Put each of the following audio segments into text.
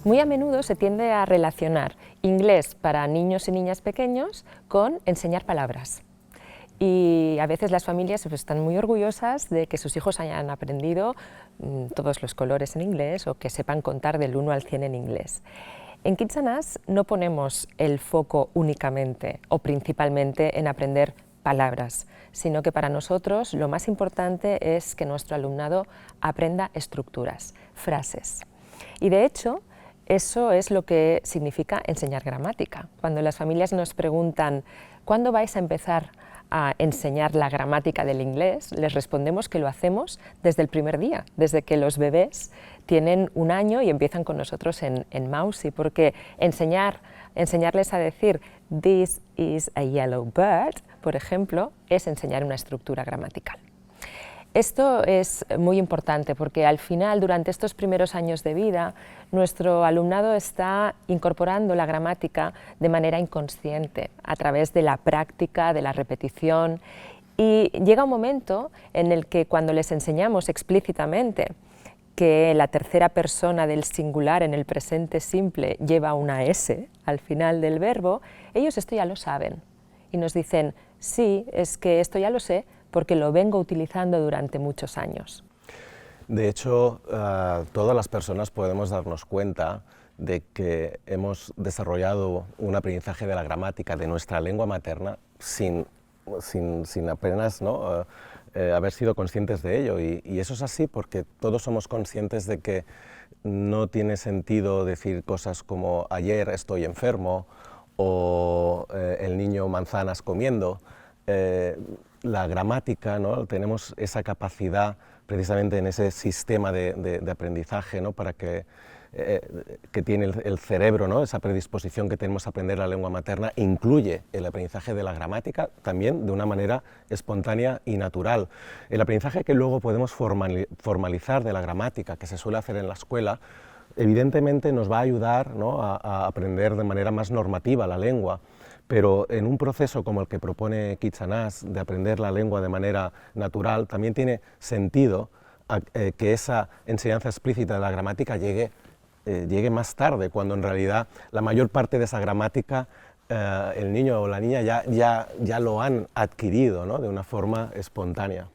Muy a menudo se tiende a relacionar inglés para niños y niñas pequeños con enseñar palabras. Y a veces las familias pues, están muy orgullosas de que sus hijos hayan aprendido todos los colores en inglés o que sepan contar del 1 al 100 en inglés. En Kids and Us no ponemos el foco únicamente o principalmente en aprender palabras, sino que para nosotros lo más importante es que nuestro alumnado aprenda estructuras, frases. Y de hecho, eso es lo que significa enseñar gramática. Cuando las familias nos preguntan ¿cuándo vais a empezar a enseñar la gramática del inglés?, les respondemos que lo hacemos desde el primer día, desde que los bebés tienen 1 año y empiezan con nosotros en Mousy, porque enseñarles a decir "This is a yellow bird", por ejemplo, es enseñar una estructura gramatical. Esto es muy importante porque al final, durante estos primeros años de vida, nuestro alumnado está incorporando la gramática de manera inconsciente, a través de la práctica, de la repetición, y llega un momento en el que cuando les enseñamos explícitamente que la tercera persona del singular en el presente simple lleva una S al final del verbo, ellos esto ya lo saben y nos dicen sí, es que esto ya lo sé, porque lo vengo utilizando durante muchos años. De hecho, todas las personas podemos darnos cuenta de que hemos desarrollado un aprendizaje de la gramática de nuestra lengua materna sin apenas haber sido conscientes de ello. Y eso es así porque todos somos conscientes de que no tiene sentido decir cosas como ayer estoy enfermo o el niño manzanas comiendo. La gramática, ¿no? Tenemos esa capacidad precisamente en ese sistema de aprendizaje, ¿no? Para que tiene el cerebro, ¿no? Esa predisposición que tenemos a aprender la lengua materna, incluye el aprendizaje de la gramática también de una manera espontánea y natural. El aprendizaje que luego podemos formalizar de la gramática, que se suele hacer en la escuela, evidentemente nos va a ayudar, ¿no? a aprender de manera más normativa la lengua. Pero en un proceso como el que propone Kids and Us, de aprender la lengua de manera natural, también tiene sentido que esa enseñanza explícita de la gramática llegue más tarde, cuando en realidad la mayor parte de esa gramática el niño o la niña ya lo han adquirido, ¿no? De una forma espontánea.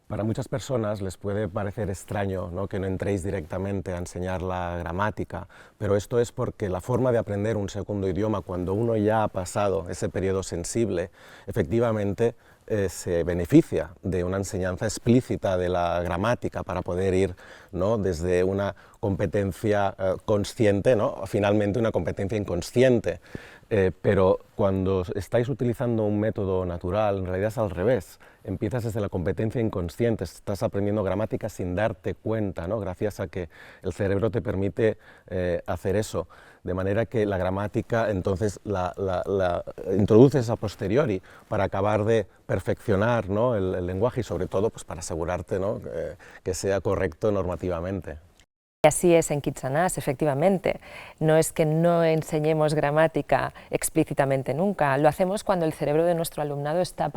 Para muchas personas les puede parecer extraño, ¿no? Que no entréis directamente a enseñar la gramática, pero esto es porque la forma de aprender un segundo idioma, cuando uno ya ha pasado ese periodo sensible, efectivamente se beneficia de una enseñanza explícita de la gramática para poder ir, ¿no? Desde una competencia consciente, ¿no? Finalmente una competencia inconsciente. Pero cuando estáis utilizando un método natural, en realidad es al revés. Empiezas desde la competencia inconsciente, estás aprendiendo gramática sin darte cuenta, ¿no? Gracias a que el cerebro te permite hacer eso. De manera que la gramática entonces la introduces a posteriori para acabar de perfeccionar, ¿no? el lenguaje y sobre todo pues, para asegurarte, ¿no? que sea correcto normativamente. Y así es en Kids and Us, efectivamente. No es que no enseñemos gramática explícitamente nunca, lo hacemos cuando el cerebro de nuestro alumnado está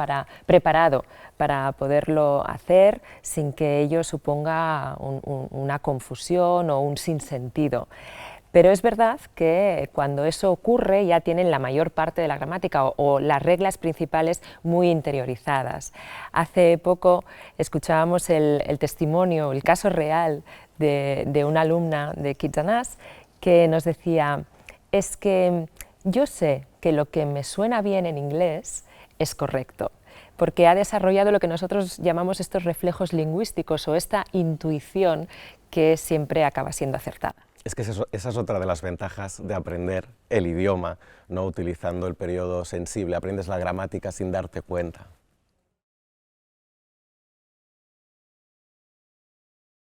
preparado para poderlo hacer sin que ello suponga una confusión o un sinsentido. Pero es verdad que cuando eso ocurre ya tienen la mayor parte de la gramática o las reglas principales muy interiorizadas. Hace poco escuchábamos el testimonio, el caso real de una alumna de Kids and Us que nos decía, es que yo sé que lo que me suena bien en inglés es correcto, porque ha desarrollado lo que nosotros llamamos estos reflejos lingüísticos o esta intuición que siempre acaba siendo acertada. Es que esa es otra de las ventajas de aprender el idioma, no utilizando el periodo sensible, aprendes la gramática sin darte cuenta.